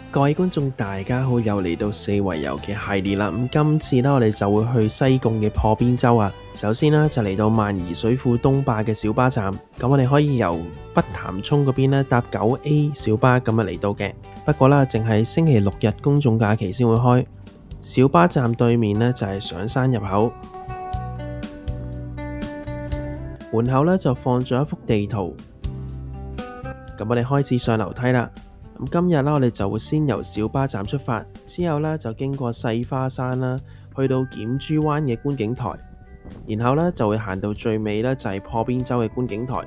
各位觀眾大家好，又嚟到四圍遊嘅系列啦。今次呢，我哋就會去西貢嘅破邊洲啊。首先呢，就嚟到萬宜水庫東壩嘅小巴站，咁我哋可以由北潭涌嗰邊呢搭9A 小巴咁嚟到嘅。不過啦，淨係星期六日公眾假期先會開。小巴站對面呢，就係上山入口，門口呢，就放咗一幅地圖。咁我哋開始上樓梯啦。今日啦，我哋就會先由小巴站出發，之後呢就經過細花山啦，去到檢珠灣嘅觀景台，然後呢就會行到最尾呢就係破邊洲嘅觀景台，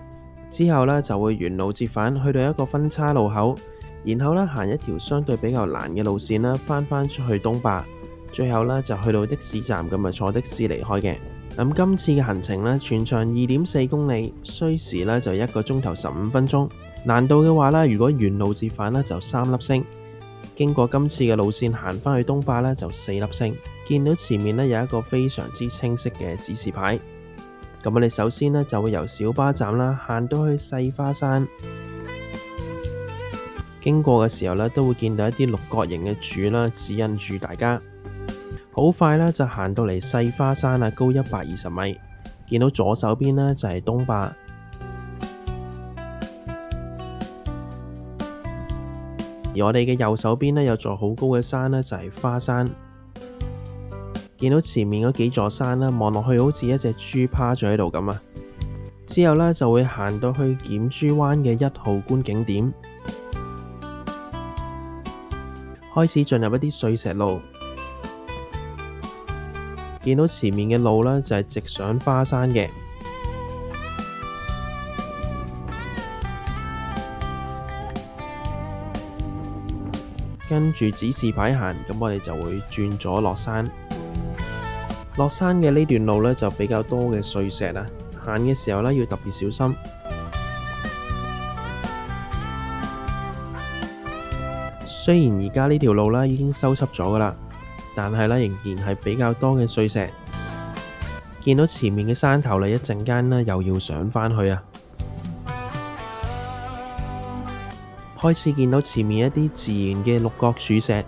之後呢就會沿路折返去到一個分叉路口，然後呢行一條相對比較難嘅路線啦，翻出去東壩，最後呢就去到的士站咁坐的士離開嘅。咁今次嘅行程呢，全長2.4公里，需時呢就1個鐘頭15分鐘。難度嘅話呢，如果沿路折返呢，就3粒星。經過今次嘅路線行返去東壩呢，就4粒星。見到前面呢有一個非常之清晰嘅指示牌。咁我哋首先呢就會由小巴站啦行到去細花山。經過嘅時候呢，都會見到一啲六角形嘅柱啦，指引住大家。好快呢，就行到嚟細花山啊，高120米。見到左手邊呢，就係東壩。而我哋嘅右手邊呢，有座好高嘅山呢，就係花山。見到前面嗰幾座山啦，望落去好似一隻豬趴咗喺度咁啊。之後呢，就會行到去檢珠灣嘅1號觀景點，開始進入一啲碎石路。見到前面嘅路呢，就係直上花山嘅。跟住指示牌行，咁我哋就會轉左落山。落山嘅呢段路呢，就比較多嘅碎石啊，行嘅時候呢，要特別小心。雖然而家呢條路呢已經修葺咗噶啦，但係呢仍然係比較多嘅碎石。見到前面嘅山頭呢，一陣間呢又要上返去啊。開始見到前面一啲自然嘅六角柱石，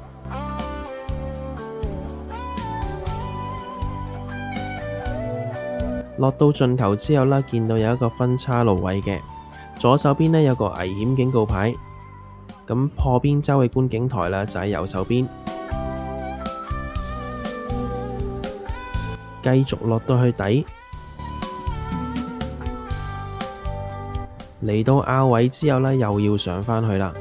落到盡頭之後啦，見到有一個分叉路位嘅，左手邊呢有個危險警告牌，咁破邊洲嘅觀景台啦就喺右手邊，繼續落到去底。嚟到坳位之後呢，又要上返去啦。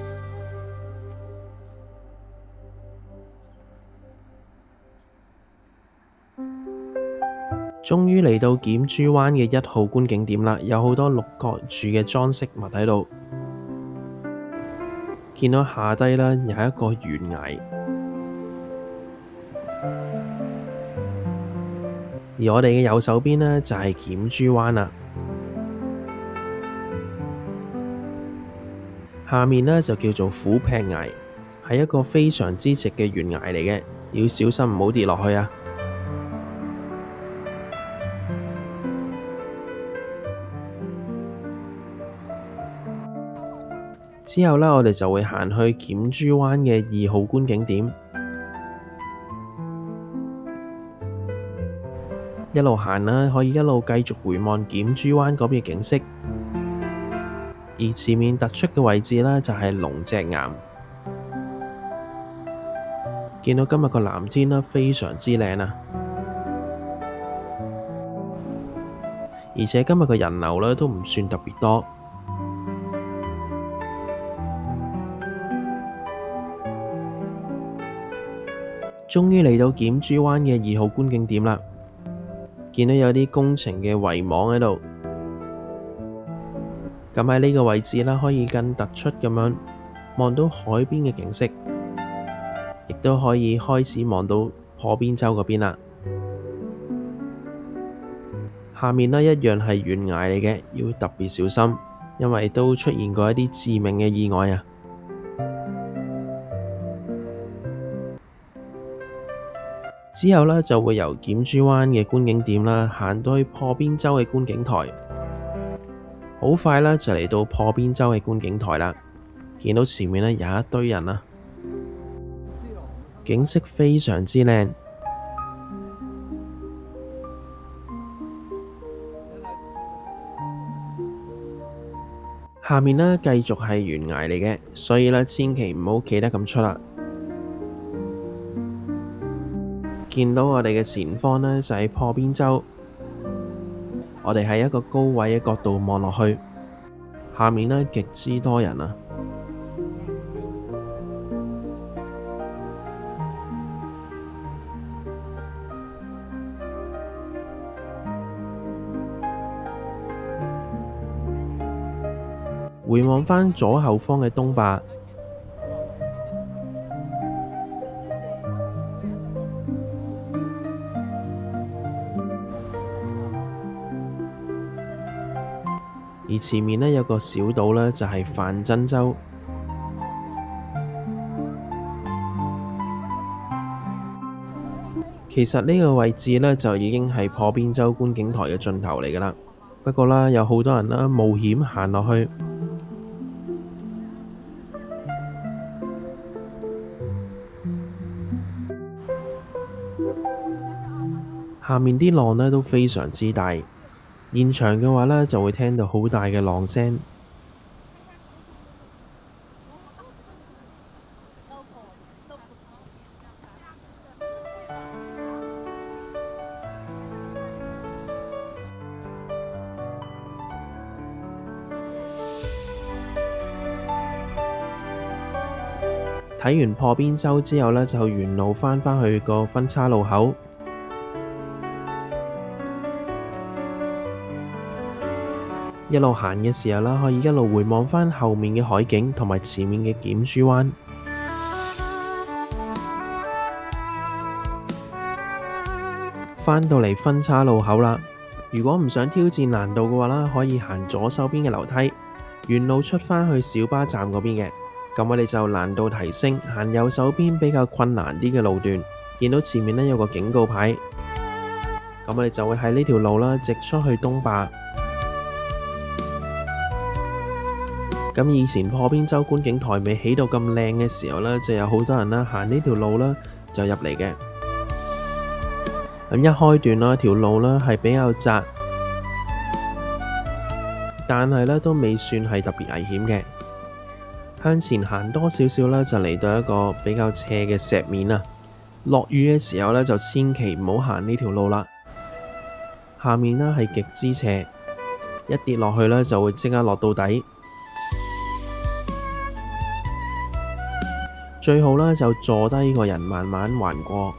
終於嚟到檢珠灣嘅1號觀景點啦，有好多六角柱嘅裝飾物喺度。見到下低呢，有一個懸崖，而我哋嘅右手邊呢，就係檢珠灣啦。下面呢，就叫做虎劈崖，係一個非常之直嘅懸崖嚟嘅，要小心唔好跌落去啊！之後呢，我哋就會行去檢珠灣嘅2號觀景點，一路行啦，可以一路繼續回望檢珠灣嗰邊嘅景色。而前面突出嘅位置呢，就係龍脊岩。見到今日個藍天呢，非常之靚啊！而且今日嘅人流呢，都唔算特別多。終於嚟到檢珠灣嘅2號觀景點啦，見到有啲工程嘅圍網喺度。咁喺呢個位置啦，可以更突出咁樣望到海邊嘅景色，亦都可以開始望到破邊洲嗰邊啦。下面呢，一樣係懸崖嚟嘅，要特別小心，因為都出現過一啲致命嘅意外啊。之後呢，就會由檢珠灣嘅觀景點啦，行到去破邊洲嘅觀景台。好快啦，就嚟到破邊洲嘅觀景台啦。見到前面呢有一堆人啊，景色非常之靚。下面呢繼續係懸崖嚟嘅，所以呢千祈唔好企得咁出啦。見到我哋嘅前方呢，就係破邊洲，我哋喺一個高位嘅角度望落去，下面呢極之多人啊！回望返左後方嘅東壩，而前面呢有個小島呢，就係范真洲。其實呢個位置呢，就已經係破邊洲觀景台嘅盡頭嚟㗎啦。不過啦，有好多人啦冒險行落去。下面啲浪呢都非常之大，現場嘅話呢就會聽到好大嘅浪聲。睇完破邊洲之後呢，就沿路返去個分岔路口。一路行嘅時候啦，可以一路回望返後面嘅海景同埋前面嘅檢珠灣。返到嚟分岔路口啦，如果唔想挑戰難度嘅話啦，可以行左手邊嘅樓梯，沿路出返去小巴站嗰邊嘅。咁我哋就難度提升，行右手邊比較困難啲嘅路段。見到前面呢有個警告牌，咁我哋就會喺呢條路啦，直出去東壩。咁以前破邊洲觀景台未起到咁靚嘅時候呢，就有好多人啦行呢條路啦就入嚟嘅。咁一開段啦，條路呢係比較窄，但係呢都未算係特別危險嘅。向前行多少少呢，就嚟到一個比較斜嘅石面啊。落雨嘅時候呢，就千祈唔好行呢條路啦。下面呢係極之斜，一跌落去呢就會即刻落到底。最好呢就坐低個人慢慢橫過。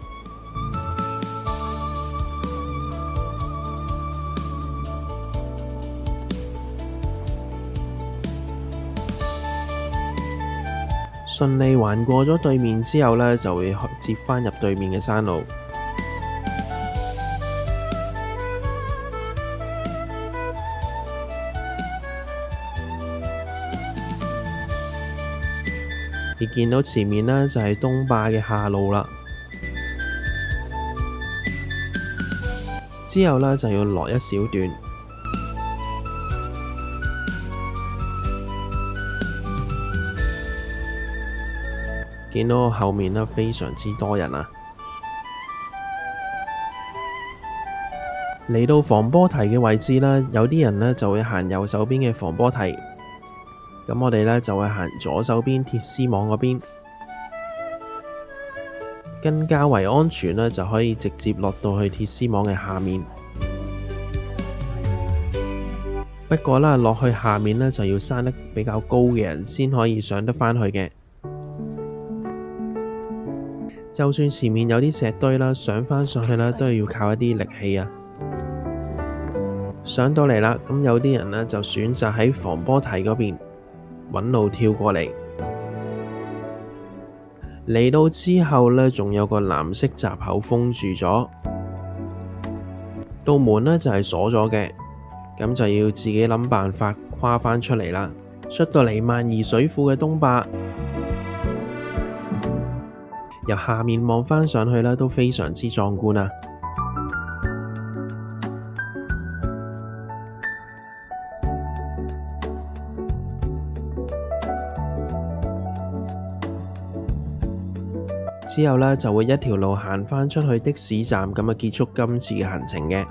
順利橫過咗對面之後呢，就會接返入對面嘅山路。而見到前面呢，就係東壩嘅下路啦，之後呢，就要落一小段。見到後面呢，非常之多人啊！嚟到防波堤嘅位置呢，有啲人呢就會行右手邊嘅防波堤。咁我哋呢就會行左手邊鐵絲網嗰邊，更較為安全呢，就可以直接落到去鐵絲網嘅下面。不過啦，落去下面呢，就要生得比較高嘅人先可以上得返去嘅。就算前面有啲石堆啦，上返上去呢，都係要靠一啲力氣啊。上到嚟啦，咁有啲人呢，就選擇喺防波堤嗰邊揾路跳過嚟。嚟到之後呢，仲有個藍色閘口封住咗，道門呢就係鎖咗嘅，咁就要自己諗辦法跨返出嚟啦。出到嚟萬宜水庫嘅東壩，由下面望返上去呢，都非常之壯觀啊！之後呢，就會一條路行返出去的士站，咁啊結束今次嘅行程嘅。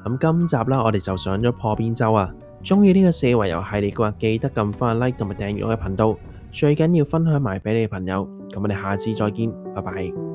咁今集啦，我哋就上咗破邊洲啊！中意呢個四圍遊系列嘅話，記得撳翻 like 同埋訂閱我嘅頻道，最緊要分享埋俾你嘅朋友。咁我哋下次再見，拜拜。